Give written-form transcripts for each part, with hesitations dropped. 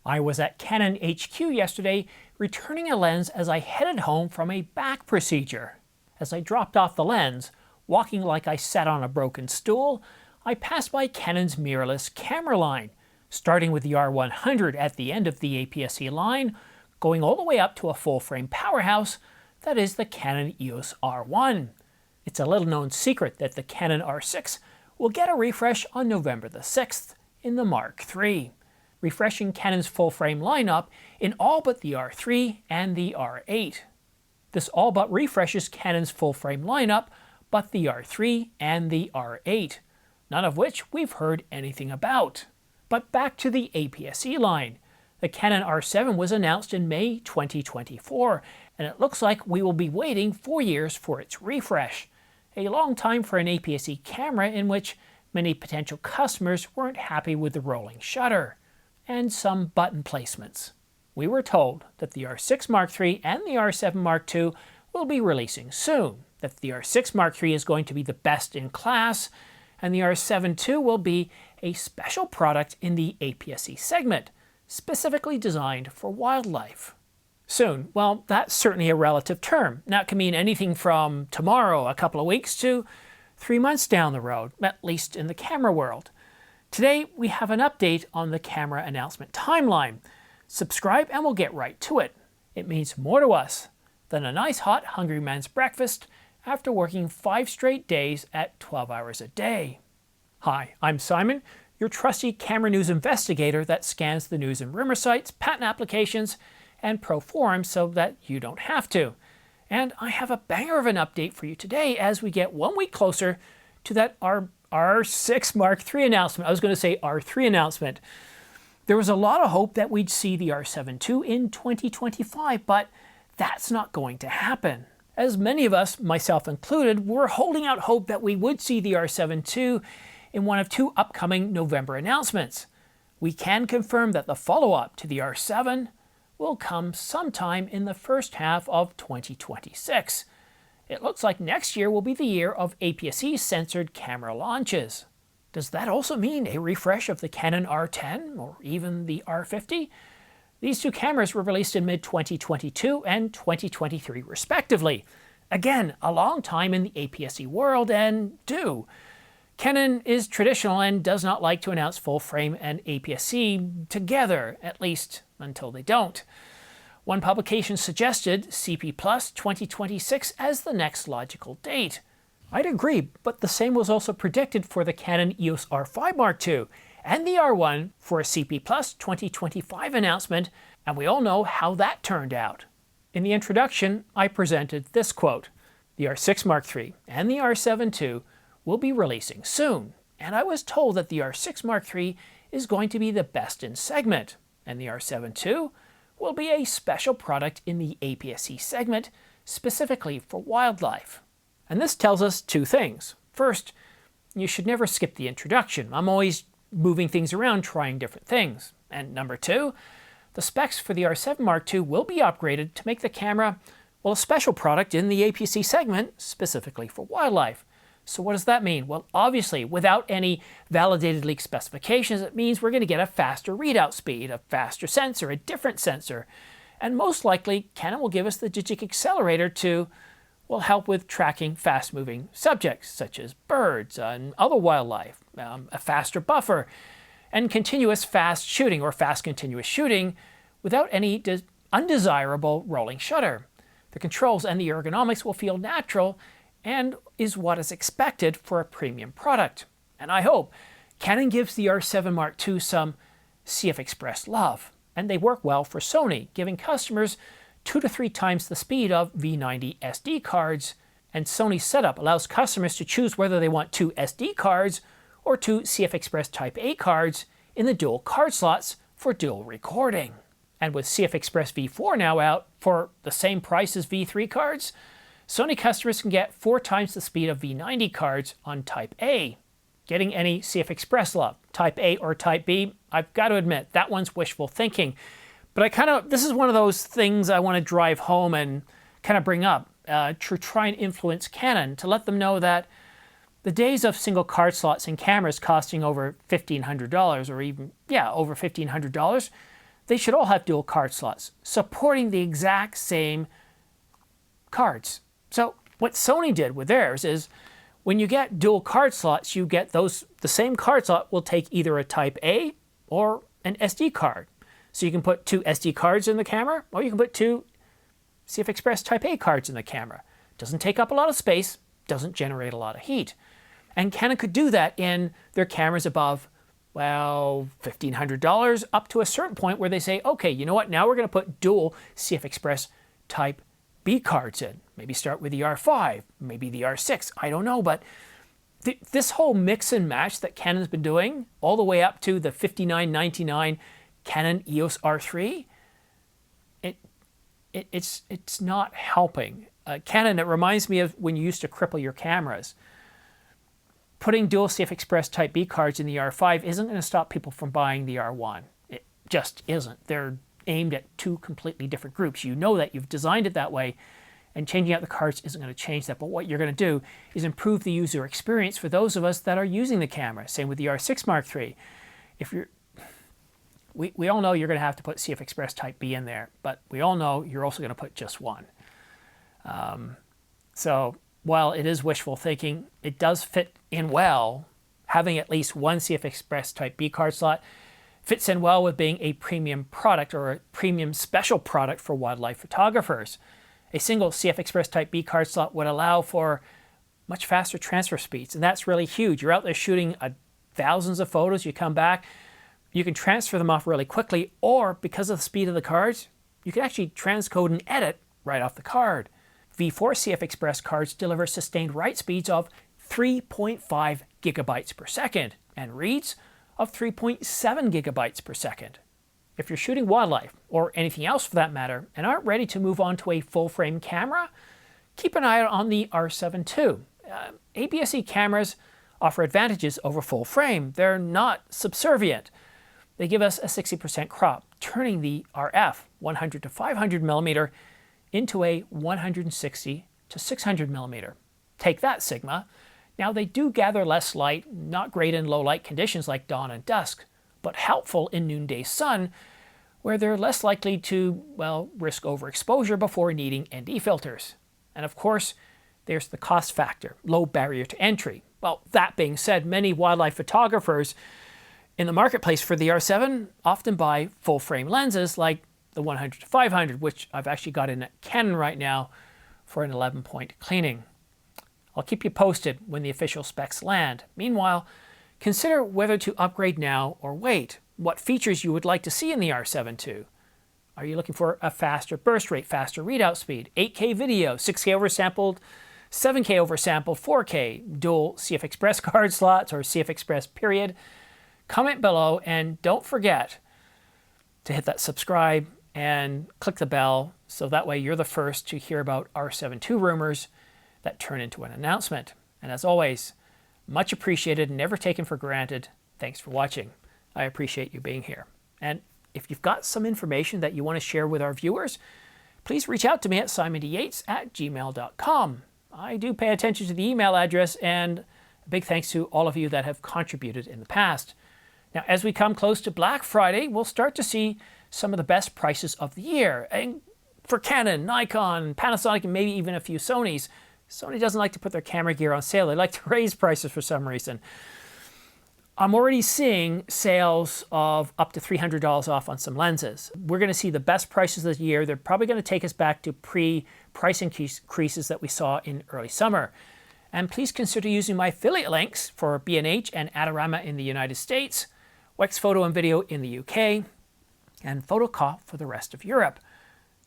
I was at Canon HQ yesterday returning a lens as I headed home from a back procedure. As I dropped off the lens, walking like I sat on a broken stool, I passed by Canon's mirrorless camera line, starting with the R100 at the end of the APS-C line, going all the way up to a full-frame powerhouse that is the Canon EOS R1. It's a little-known secret that the Canon R6 will get a refresh on November the 6th in the Mark III, refreshing Canon's full-frame lineup in all but the R3 and the R8. This all but refreshes Canon's full-frame lineup, but the R3 and the R8, none of which we've heard anything about. But back to the APS-C line. The Canon R7 was announced in May 2024, and it looks like we will be waiting 4 years for its refresh. A long time for an APS-C camera in which many potential customers weren't happy with the rolling shutter and some button placements. We were told that the R6 Mark III and the R7 Mark II will be releasing soon, that the R6 Mark III is going to be the best in class, and the R7 II will be a special product in the APS-C segment, specifically designed for wildlife. Soon, well, that's certainly a relative term. Now, it can mean anything from tomorrow, a couple of weeks, to 3 months down the road, at least in the camera world. Today, we have an update on the camera announcement timeline. Subscribe and we'll get right to it. It means more to us than a nice hot hungry man's breakfast after working 5 straight days at 12 hours a day. Hi, I'm Simon, your trusty camera news investigator that scans the news and rumor sites, patent applications, and pro forums so that you don't have to. And I have a banger of an update for you today as we get 1 week closer to that R6 Mark III announcement. I was going to say R3 announcement. There was a lot of hope that we'd see the R7 II in 2025, but that's not going to happen. As many of us, myself included, were holding out hope that we would see the R7 II in one of 2 upcoming November announcements. We can confirm that the follow-up to the R7 will come sometime in the first half of 2026. It looks like next year will be the year of APS-C censored camera launches. Does that also mean a refresh of the Canon R10 or even the R50? These 2 cameras were released in mid-2022 and 2023 respectively. Again, a long time in the APS-C world and due. Canon is traditional and does not like to announce full frame and APS-C together, at least until they don't. One publication suggested CP Plus 2026 as the next logical date. I'd agree, but the same was also predicted for the Canon EOS R5 Mark II and the R1 for a CP Plus 2025 announcement, and we all know how that turned out. In the introduction, I presented this quote: "The R6 Mark III and the R7 II will be releasing soon, and I was told that the R6 Mark III is going to be the best in segment, and the R7 II will be a special product in the APS-C segment, specifically for wildlife." And this tells us 2 things. First, you should never skip the introduction. I'm always moving things around, trying different things. And number 2, the specs for the R7 Mark II will be upgraded to make the camera, well, a special product in the APS-C segment, specifically for wildlife. So what does that mean? Well, obviously, without any validated leak specifications, it means we're going to get a faster readout speed, a faster sensor, a different sensor. And most likely, Canon will give us the Digic accelerator to, well, help with tracking fast-moving subjects, such as birds and other wildlife, a faster buffer, and continuous fast shooting or fast continuous shooting without any undesirable rolling shutter. The controls and the ergonomics will feel natural and is what is expected for a premium product. And I hope Canon gives the R7 Mark II some CF Express love, and they work well for Sony, giving customers 2 to 3 times the speed of V90 SD cards, and Sony's setup allows customers to choose whether they want 2 SD cards or 2 CF Express Type A cards in the dual card slots for dual recording. And with CF Express V4 now out for the same price as V3 cards, Sony customers can get 4 times the speed of V90 cards on Type A. Getting any CF Express love, Type A or Type B, I've got to admit, that one's wishful thinking. But this is one of those things I want to drive home and kind of bring up to try and influence Canon, to let them know that the days of single card slots in cameras costing over $1,500 or even, over $1,500, they should all have dual card slots, supporting the exact same cards. So what Sony did with theirs is, when you get dual card slots, you get the same card slot will take either a Type A or an SD card. So you can put 2 SD cards in the camera, or you can put 2 CF Express Type A cards in the camera. Doesn't take up a lot of space, doesn't generate a lot of heat. And Canon could do that in their cameras above, well, $1,500, up to a certain point where they say, okay, you know what, now we're going to put dual CF Express Type B cards in. Maybe start with the R5, maybe the R6, I don't know, but this whole mix and match that Canon's been doing, all the way up to the $59.99 Canon EOS R3, it's not helping. Canon, it reminds me of when you used to cripple your cameras. Putting dual CF Express Type B cards in the R5 isn't going to stop people from buying the R1. It just isn't. They're aimed at 2 completely different groups. You know that, you've designed it that way, and changing out the cards isn't going to change that. But what you're going to do is improve the user experience for those of us that are using the camera. Same with the R6 Mark III. We all know you're going to have to put CF Express Type B in there, but we all know you're also going to put just one. So while it is wishful thinking, it does fit in well. Having at least one CF Express Type B card slot fits in well with being a premium product or a premium special product for wildlife photographers. A single CF Express Type B card slot would allow for much faster transfer speeds, and that's really huge. You're out there shooting thousands of photos, you come back, you can transfer them off really quickly, or because of the speed of the cards, you can actually transcode and edit right off the card. V4 CF Express cards deliver sustained write speeds of 3.5 gigabytes per second and reads of 3.7 gigabytes per second. If you're shooting wildlife, or anything else for that matter, and aren't ready to move on to a full-frame camera, keep an eye out on the R7 II. APS-C cameras offer advantages over full frame. They're not subservient. They give us a 60% crop, turning the RF 100 to 500 millimeter into a 160 to 600 millimeter. Take that, Sigma. Now, they do gather less light, not great in low light conditions like dawn and dusk, but helpful in noonday sun, where they're less likely to, well, risk overexposure before needing ND filters. And of course, there's the cost factor, low barrier to entry. Well, that being said, many wildlife photographers in the marketplace for the R7 often buy full-frame lenses like the 100 to 500, which I've actually got in at Canon right now for an 11-point cleaning. I'll keep you posted when the official specs land. Meanwhile, consider whether to upgrade now or wait. What features you would like to see in the R7 II. Are you looking for a faster burst rate, faster readout speed, 8K video, 6K oversampled, 7K oversampled, 4K, dual CF Express card slots, or CF Express period? Comment below, and don't forget to hit that subscribe and click the bell so that way you're the first to hear about R7 II rumors that turn into an announcement. And as always, much appreciated, never taken for granted. Thanks for watching. I appreciate you being here. And if you've got some information that you want to share with our viewers, please reach out to me at simondyates@gmail.com. I do pay attention to the email address, and a big thanks to all of you that have contributed in the past. Now, as we come close to Black Friday, we'll start to see some of the best prices of the year. And for Canon, Nikon, Panasonic, and maybe even a few Sonys. Sony doesn't like to put their camera gear on sale. They like to raise prices for some reason. I'm already seeing sales of up to $300 off on some lenses. We're going to see the best prices of the year. They're probably going to take us back to pre-price increases that we saw in early summer. And please consider using my affiliate links for B&H and Adorama in the United States, Wex Photo and Video in the UK, and Photocop for the rest of Europe.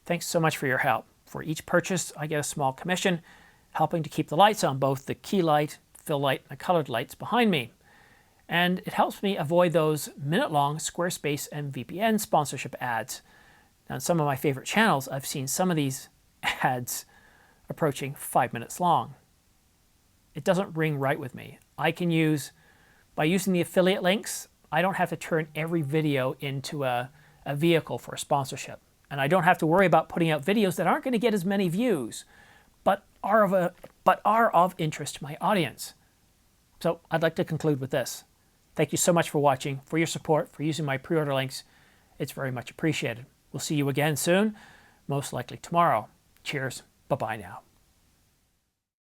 Thanks so much for your help. For each purchase, I get a small commission, helping to keep the lights on, both the key light, fill light, and the colored lights behind me. And it helps me avoid those minute-long Squarespace and VPN sponsorship ads. Now, on some of my favorite channels, I've seen some of these ads approaching 5 minutes long. It doesn't ring right with me. By using the affiliate links, I don't have to turn every video into a vehicle for a sponsorship. And I don't have to worry about putting out videos that aren't going to get as many views, but are of interest to my audience. So I'd like to conclude with this. Thank you so much for watching, for your support, for using my pre-order links. It's very much appreciated. We'll see you again soon, most likely tomorrow. Cheers. Bye-bye now.